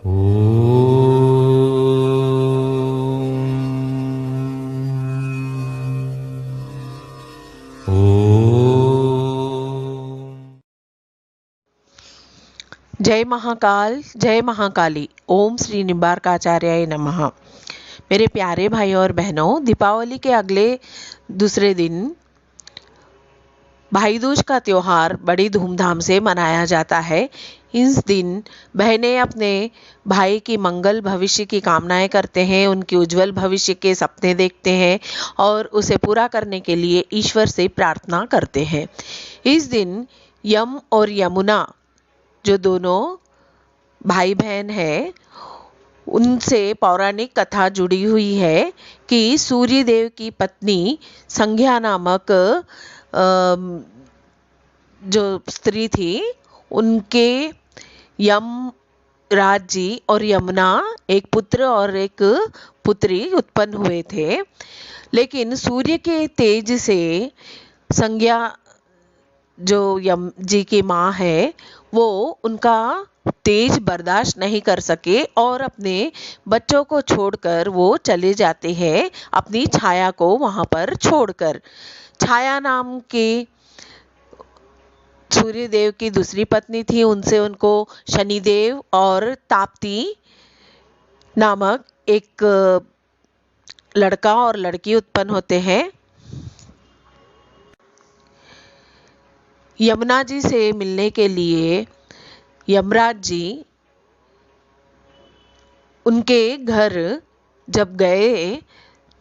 जय महाकाल, जय महाकाली। ओम श्री निम्बार्काचार्याय नमः। मेरे प्यारे भाई और बहनों, दीपावली के अगले दूसरे दिन भाई दूज का त्योहार बड़ी धूमधाम से मनाया जाता है। इस दिन बहनें अपने भाई की मंगल भविष्य की कामनाएं करते हैं, उनकी उज्जवल भविष्य के सपने देखते हैं और उसे पूरा करने के लिए ईश्वर से प्रार्थना करते हैं। इस दिन यम और यमुना जो दोनों भाई बहन हैं, उनसे पौराणिक कथा जुड़ी हुई है कि सूर्य देव की पत्नी संज्ञा नामक जो स्त्री थी, उनके यमराज जी और यमुना एक पुत्र और एक पुत्री उत्पन्न हुए थे। लेकिन सूर्य के तेज से संज्ञा जो यम जी की माँ है, वो उनका तेज बर्दाश्त नहीं कर सके और अपने बच्चों को छोड़कर वो चले जाते हैं, अपनी छाया को वहाँ पर छोड़कर। छाया नाम के सूर्य देव की दूसरी पत्नी थी, उनसे उनको शनिदेव और ताप्ती नामक एक लड़का और लड़की उत्पन्न होते हैं। यमुना जी से मिलने के लिए यमराज जी उनके घर जब गए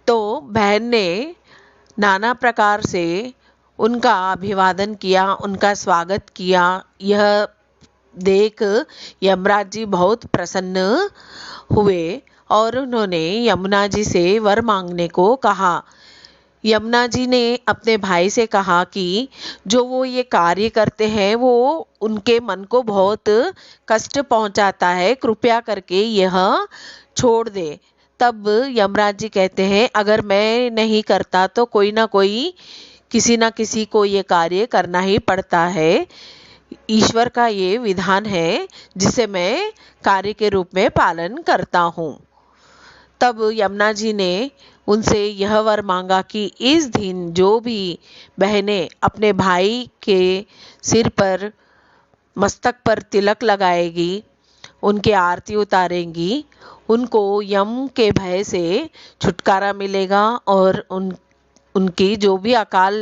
तो बहन ने नाना प्रकार से उनका अभिवादन किया, उनका स्वागत किया। यह देख यमराज जी बहुत प्रसन्न हुए और उन्होंने यमुना जी से वर मांगने को कहा। यमुना जी ने अपने भाई से कहा कि जो वो ये कार्य करते हैं वो उनके मन को बहुत कष्ट पहुंचाता है, कृपया करके यह छोड़ दे। तब यमराज जी कहते हैं, अगर मैं नहीं करता तो कोई ना कोई, किसी ना किसी को ये कार्य करना ही पड़ता है। ईश्वर का ये विधान है जिसे मैं कार्य के रूप में पालन करता हूँ। तब यमुना जी ने उनसे यह वर मांगा कि इस दिन जो भी बहनें अपने भाई के सिर पर, मस्तक पर तिलक लगाएगी, उनकी आरती उतारेंगी, उनको यम के भय से छुटकारा मिलेगा और उनकी जो भी अकाल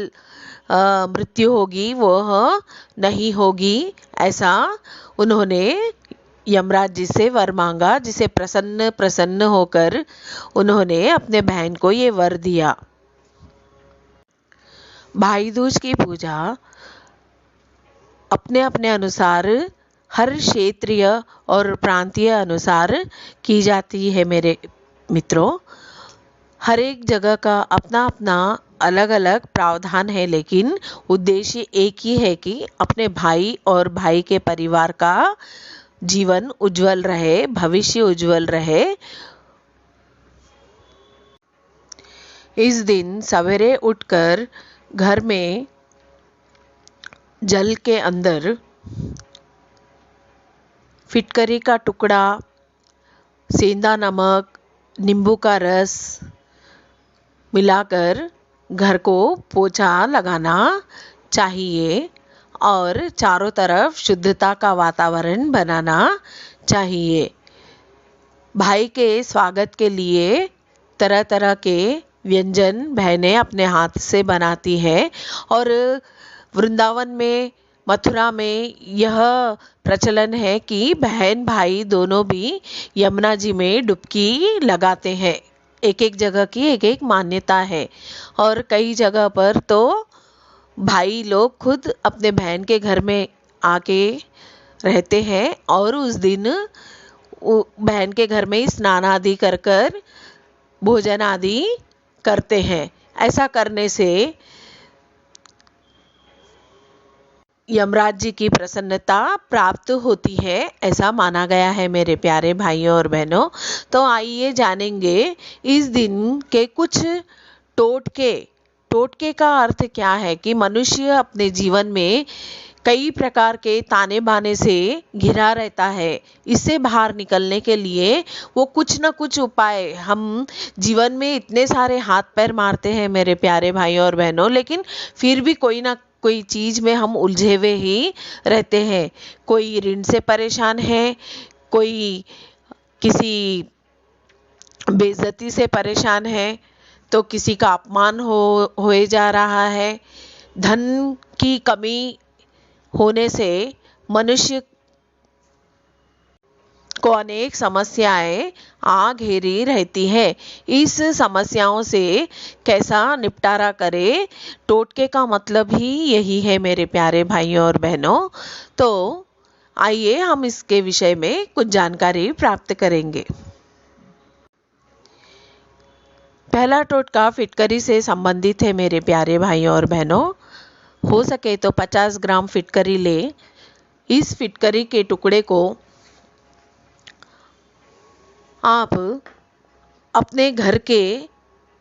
मृत्यु होगी वह नहीं होगी। ऐसा उन्होंने यमराज जी से वर मांगा, जिसे प्रसन्न होकर उन्होंने अपने बहन को ये वर दिया। भाई दूज की पूजा अपने अपने अनुसार हर क्षेत्रीय और प्रांतीय अनुसार की जाती है। मेरे मित्रों, हर एक जगह का अपना अपना अलग अलग प्रावधान है, लेकिन उद्देश्य एक ही है कि अपने भाई और भाई के परिवार का जीवन उज्जवल रहे, भविष्य उज्जवल रहे। इस दिन सवेरे उठकर घर में जल के अंदर फिटकरी का टुकड़ा, सेंधा नमक, नींबू का रस मिलाकर घर को पोछा लगाना चाहिए और चारों तरफ शुद्धता का वातावरण बनाना चाहिए। भाई के स्वागत के लिए तरह तरह के व्यंजन बहनें अपने हाथ से बनाती हैं और वृंदावन में, मथुरा में यह प्रचलन है कि बहन भाई दोनों भी यमुना जी में डुबकी लगाते हैं। एक एक जगह की एक एक मान्यता है और कई जगह पर तो भाई लोग खुद अपने बहन के घर में आके रहते हैं और उस दिन बहन के घर में स्नान आदि कर कर भोजन आदि करते हैं। ऐसा करने से यमराज जी की प्रसन्नता प्राप्त होती है, ऐसा माना गया है मेरे प्यारे भाइयों और बहनों। तो आइए जानेंगे इस दिन के कुछ टोटके का अर्थ क्या है कि मनुष्य अपने जीवन में कई प्रकार के ताने बाने से घिरा रहता है। इससे बाहर निकलने के लिए वो कुछ न कुछ उपाय, हम जीवन में इतने सारे हाथ पैर मारते हैं मेरे प्यारे भाइयों और बहनों, लेकिन फिर भी कोई ना कोई चीज में हम उलझे हुए ही रहते हैं। कोई ऋण से परेशान है, कोई किसी बेइज्जती से परेशान है, तो किसी का अपमान होए जा रहा है। धन की कमी होने से मनुष्य को अनेक समस्याएं आ घेरी रहती है। इस समस्याओं से कैसा निपटारा करे, टोटके का मतलब ही यही है मेरे प्यारे भाइयों और बहनों। तो आइए हम इसके विषय में कुछ जानकारी प्राप्त करेंगे। पहला टोटका फिटकरी से संबंधित है मेरे प्यारे भाइयों और बहनों। हो सके तो 50 ग्राम फिटकरी ले। इस फिटकरी के टुकड़े को आप अपने घर के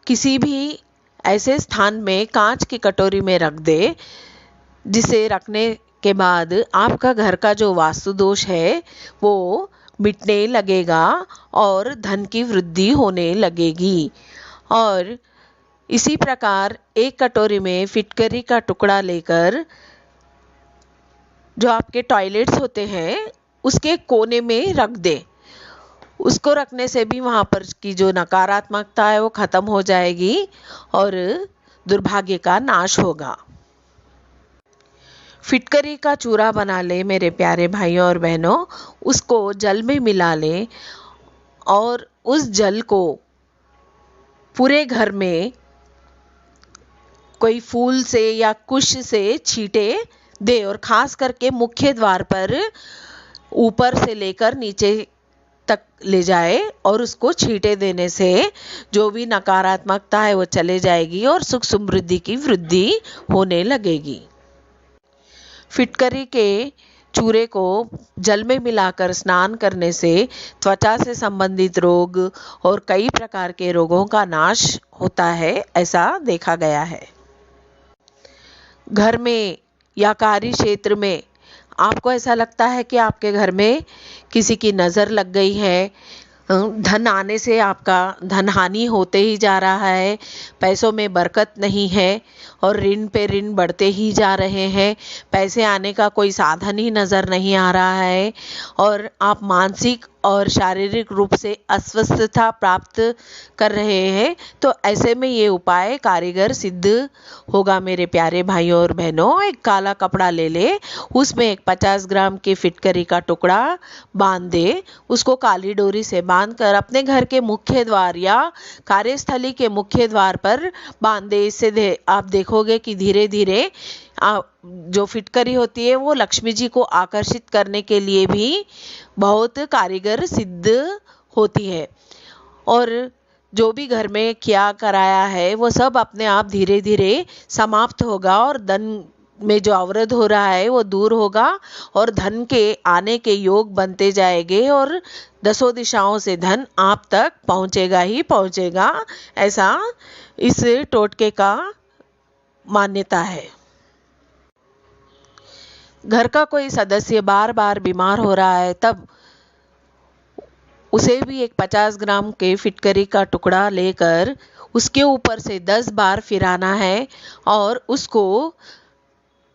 किसी भी ऐसे स्थान में कांच की कटोरी में रख दे, जिसे रखने के बाद आपका घर का जो वास्तु दोष है वो मिटने लगेगा और धन की वृद्धि होने लगेगी। और इसी प्रकार एक कटोरी में फिटकरी का टुकड़ा लेकर जो आपके टॉयलेट्स होते हैं उसके कोने में रख दे। उसको रखने से भी वहाँ पर की जो नकारात्मकता है वो खत्म हो जाएगी और दुर्भाग्य का नाश होगा। फिटकरी का चूरा बना ले मेरे प्यारे भाइयों और बहनों, उसको जल में मिला ले और उस जल को पूरे घर में कोई फूल से या कुश से छींटे दे और खास करके मुख्य द्वार पर ऊपर से लेकर नीचे तक ले जाए और उसको छींटे देने से जो भी नकारात्मकता है वो चले जाएगी और सुख समृद्धि की वृद्धि होने लगेगी। फिटकरी के चूरे को जल में मिलाकर स्नान करने से त्वचा से संबंधित रोग और कई प्रकार के रोगों का नाश होता है, ऐसा देखा गया है। घर में या कार्य क्षेत्र में आपको ऐसा लगता है कि आपके घर में किसी की नज़र लग गई है, धन आने से आपका धन हानि होते ही जा रहा है, पैसों में बरकत नहीं है और ऋण पे ऋण बढ़ते ही जा रहे हैं, पैसे आने का कोई साधन ही नज़र नहीं आ रहा है और आप मानसिक और शारीरिक रूप से अस्वस्थता प्राप्त कर रहे हैं, तो ऐसे में ये उपाय कारीगर सिद्ध होगा मेरे प्यारे भाइयों और बहनों। एक काला कपड़ा ले ले, उसमें एक 50 ग्राम की फिटकरी का टुकड़ा बांध दे, उसको काली डोरी से बांध कर अपने घर के मुख्य द्वार या कार्यस्थली के मुख्य द्वार पर बांध दे। इससे आप देखोगे कि धीरे धीरे जो फिटकरी होती है वो लक्ष्मी जी को आकर्षित करने के लिए भी बहुत कारीगर सिद्ध होती है और जो भी घर में किया कराया है वो सब अपने आप धीरे धीरे समाप्त होगा और धन में जो अवरोध हो रहा है वो दूर होगा और धन के आने के योग बनते जाएंगे और दसों दिशाओं से धन आप तक पहुंचेगा ही पहुंचेगा, ऐसा इस टोटके का मान्यता है। घर का कोई सदस्य बार बार बीमार हो रहा है तब उसे भी एक 50 ग्राम के फिटकरी का टुकड़ा लेकर उसके ऊपर से 10 बार फिराना है और उसको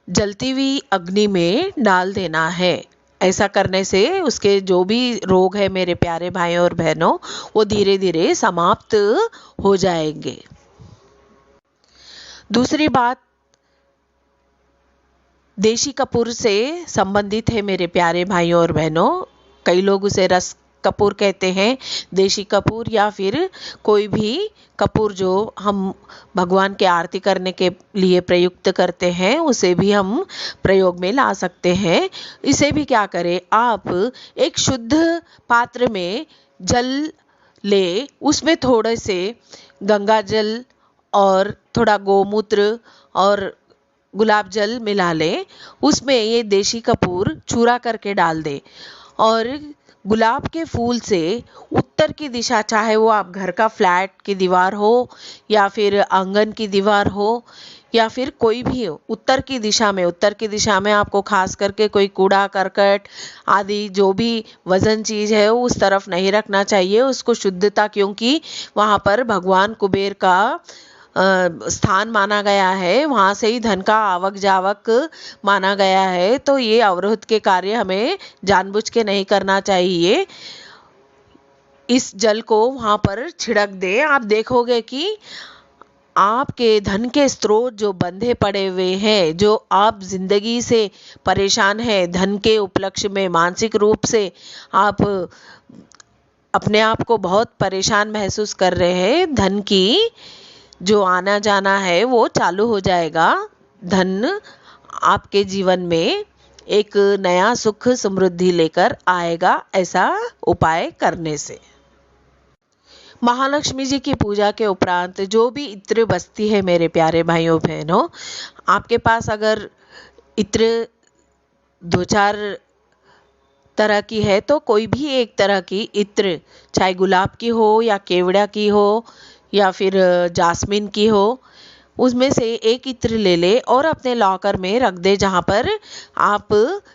जलती हुई अग्नि में डाल देना है। ऐसा करने से उसके जो भी रोग है मेरे प्यारे भाइयों और बहनों वो धीरे धीरे समाप्त हो जाएंगे। दूसरी बात देशी कपूर से संबंधित है मेरे प्यारे भाइयों और बहनों। कई लोग उसे रस कपूर कहते हैं, देशी कपूर या फिर कोई भी कपूर जो हम भगवान के आरती करने के लिए प्रयुक्त करते हैं उसे भी हम प्रयोग में ला सकते हैं। इसे भी क्या करें, आप एक शुद्ध पात्र में जल ले, उसमें थोड़े से गंगा जल और थोड़ा गोमूत्र और गुलाब जल मिला ले, उसमें ये देशी कपूर चूरा करके डाल दे और गुलाब के फूल से उत्तर की दिशा, चाहे वो आप घर का फ्लैट की दीवार हो या फिर आंगन की दीवार हो या फिर कोई भी उत्तर की दिशा में आपको खास करके कोई कूड़ा करकट आदि जो भी वजन चीज है उस तरफ नहीं रखना चाहिए, उसको शुद्धता, क्योंकि वहां पर भगवान कुबेर का स्थान माना गया है, वहां से ही धन का आवक जावक माना गया है। तो ये अवरोध के कार्य हमें जानबूझ के नहीं करना चाहिए। इस जल को वहां पर छिड़क दे। आप देखोगे कि आपके धन के स्रोत जो बंधे पड़े हुए हैं, जो आप जिंदगी से परेशान है, धन के उपलक्ष्य में मानसिक रूप से आप अपने आप को बहुत परेशान महसूस कर रहे हैं, धन की जो आना जाना है वो चालू हो जाएगा। धन आपके जीवन में एक नया सुख समृद्धि लेकर आएगा, ऐसा उपाय करने से। महालक्ष्मी जी की पूजा के उपरांत जो भी इत्र बचती है मेरे प्यारे भाइयों बहनों, आपके पास अगर इत्र 2-4 तरह की है तो कोई भी एक तरह की इत्र, चाहे गुलाब की हो या केवड़ा की हो या फिर जास्मीन की हो, उसमें से एक इत्र ले ले और अपने लॉकर में रख दे, जहाँ पर आप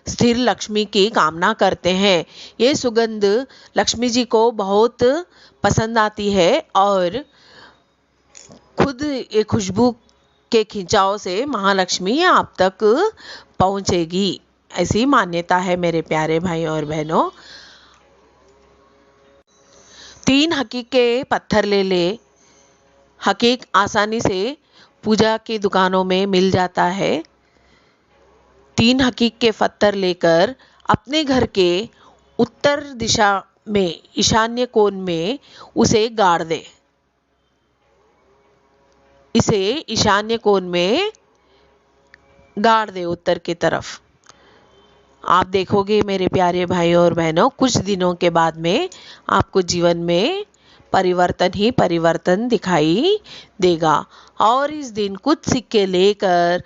स्थिर लक्ष्मी की कामना करते हैं। ये सुगंध लक्ष्मी जी को बहुत पसंद आती है और खुद ये खुशबू के खिंचाव से महालक्ष्मी आप तक पहुंचेगी, ऐसी मान्यता है मेरे प्यारे भाई और बहनों। 3 हकीक के पत्थर ले ले। हकीक आसानी से पूजा की दुकानों में मिल जाता है। 3 हकीक के पत्थर लेकर अपने घर के उत्तर दिशा में, ईशान्य कोण में उसे गाड़ दे। इसे ईशान्य कोण में गाड़ दे, उत्तर की तरफ। आप देखोगे मेरे प्यारे भाइयों और बहनों, कुछ दिनों के बाद में आपको जीवन में परिवर्तन ही परिवर्तन दिखाई देगा। और इस दिन कुछ सिक्के लेकर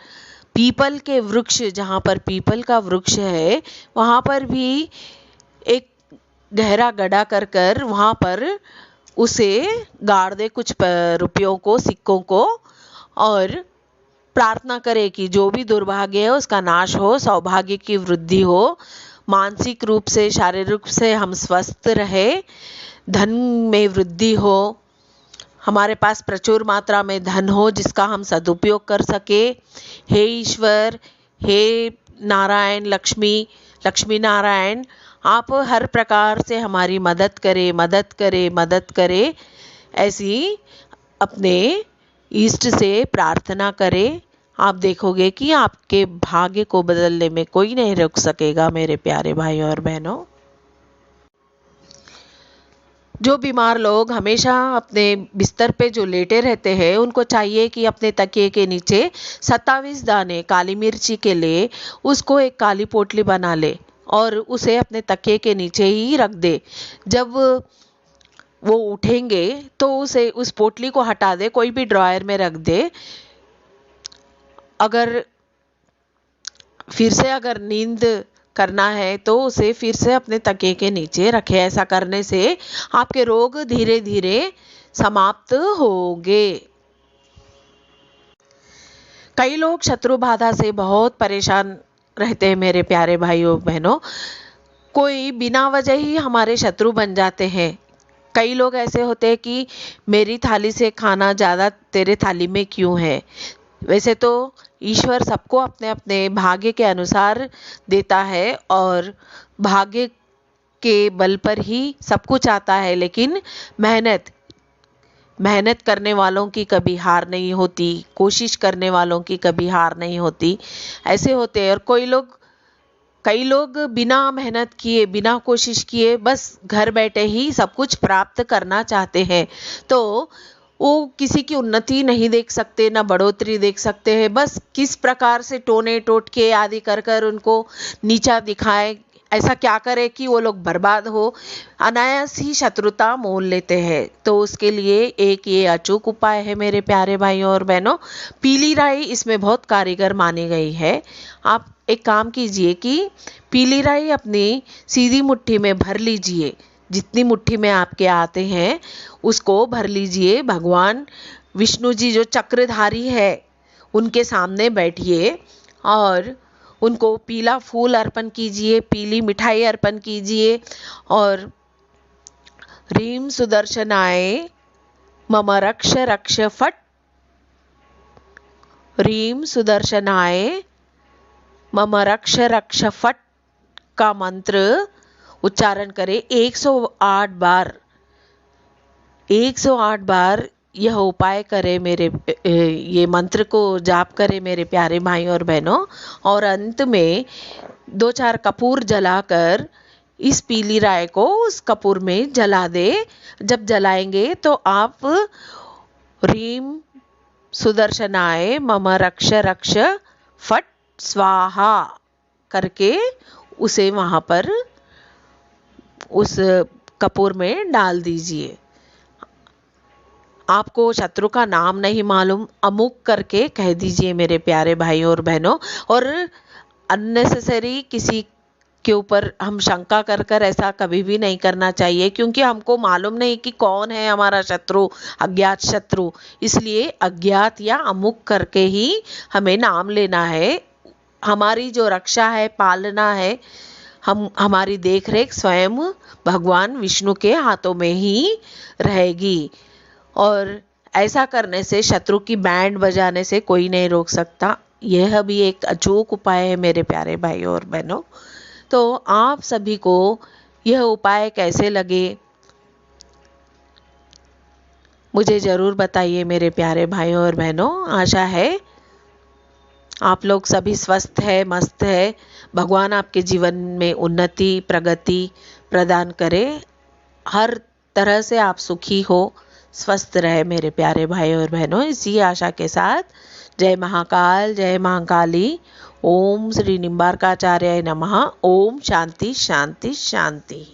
पीपल के वृक्ष, जहाँ पर पीपल का वृक्ष है वहाँ पर भी एक गहरा गड्ढा कर कर वहाँ पर उसे गाड़ दे, कुछ रुपयों को, सिक्कों को, और प्रार्थना करे कि जो भी दुर्भाग्य है उसका नाश हो, सौभाग्य की वृद्धि हो, मानसिक रूप से शारीरिक रूप से हम स्वस्थ रहे, धन में वृद्धि हो, हमारे पास प्रचुर मात्रा में धन हो जिसका हम सदुपयोग कर सके। हे ईश्वर, हे नारायण, लक्ष्मी नारायण, आप हर प्रकार से हमारी मदद करे, मदद करे, मदद करे, ऐसी अपने इष्ट से प्रार्थना करें। आप देखोगे कि आपके भाग्य को बदलने में कोई नहीं रोक सकेगा मेरे प्यारे भाई और बहनों। जो बीमार लोग हमेशा अपने बिस्तर पे जो लेटे रहते हैं, उनको चाहिए कि अपने तकिए के नीचे 27 दाने काली मिर्ची के ले उसको एक काली पोटली बना ले और उसे अपने तकिए के नीचे ही रख दे। जब वो उठेंगे तो उसे, उस पोटली को हटा दे, कोई भी ड्रॉयर में रख दे। अगर फिर से अगर नींद करना है तो उसे फिर से अपने तकिए के नीचे रखे। ऐसा करने से आपके रोग धीरे धीरे समाप्त होंगे। कई लोग शत्रु बाधा से बहुत परेशान रहते हैं मेरे प्यारे भाइयों बहनों। कोई बिना वजह ही हमारे शत्रु बन जाते हैं। कई लोग ऐसे होते हैं कि मेरी थाली से खाना ज़्यादा तेरे थाली में क्यों है। वैसे तो ईश्वर सबको अपने अपने भाग्य के अनुसार देता है और भाग्य के बल पर ही सब कुछ आता है, लेकिन मेहनत करने वालों की कभी हार नहीं होती, कोशिश करने वालों की कभी हार नहीं होती। ऐसे होते हैं। और कई लोग बिना मेहनत किए, बिना कोशिश किए, बस घर बैठे ही सब कुछ प्राप्त करना चाहते हैं। तो वो किसी की उन्नति नहीं देख सकते, ना बढ़ोतरी देख सकते हैं। बस किस प्रकार से टोने टोटके आदि कर कर उनको नीचा दिखाए, ऐसा क्या करे कि वो लोग बर्बाद हो, अनायास ही शत्रुता मोल लेते हैं। तो उसके लिए एक ये अचूक उपाय है मेरे प्यारे भाइयों और बहनों। पीली राई इसमें बहुत कारीगर मानी गई है। आप एक काम कीजिए कि पीली राई अपनी सीधी मुट्ठी में भर लीजिए, जितनी मुट्ठी में आपके आते हैं उसको भर लीजिए। भगवान विष्णु जी जो चक्रधारी है उनके सामने बैठिए और उनको पीला फूल अर्पण कीजिए, पीली मिठाई अर्पण कीजिए और ह्रीं सुदर्शनाय मम रक्ष रक्ष फट, ह्रीं सुदर्शनाय मम रक्ष रक्ष फट का मंत्र उच्चारण करें 108 बार। 108 बार यह उपाय करें मेरे, ये मंत्र को जाप करें मेरे प्यारे भाई और बहनों। और अंत में 2-4 कपूर जलाकर इस पीली राय को उस कपूर में जला दे। जब जलाएंगे तो आप ह्रीं सुदर्शनाय मम रक्ष रक्ष फट स्वाहा करके उसे वहां पर उस कपूर में डाल दीजिए। आपको शत्रु का नाम नहीं मालूम, अमुक करके कह दीजिए मेरे प्यारे भाइयों और बहनों। और अननेसेसरी किसी के ऊपर हम शंका कर कर ऐसा कभी भी नहीं करना चाहिए, क्योंकि हमको मालूम नहीं कि कौन है हमारा शत्रु, अज्ञात शत्रु। इसलिए अज्ञात या अमुक करके ही हमें नाम लेना है। हमारी जो रक्षा है, पालना है, हमारी देखरेख स्वयं भगवान विष्णु के हाथों में ही रहेगी। और ऐसा करने से शत्रु की बैंड बजाने से कोई नहीं रोक सकता। यह भी एक अचूक उपाय है मेरे प्यारे भाइयों और बहनों। तो आप सभी को यह उपाय कैसे लगे मुझे ज़रूर बताइए मेरे प्यारे भाइयों और बहनों। आशा है आप लोग सभी स्वस्थ है, मस्त है। भगवान आपके जीवन में उन्नति प्रगति प्रदान करे, हर तरह से आप सुखी हो, स्वस्थ रहे मेरे प्यारे भाई और बहनों। इसी आशा के साथ जय महाकाल, जय महाकाली। ओम श्री निम्बारकाचार्याय नमः। ओम शांति शांति शांति।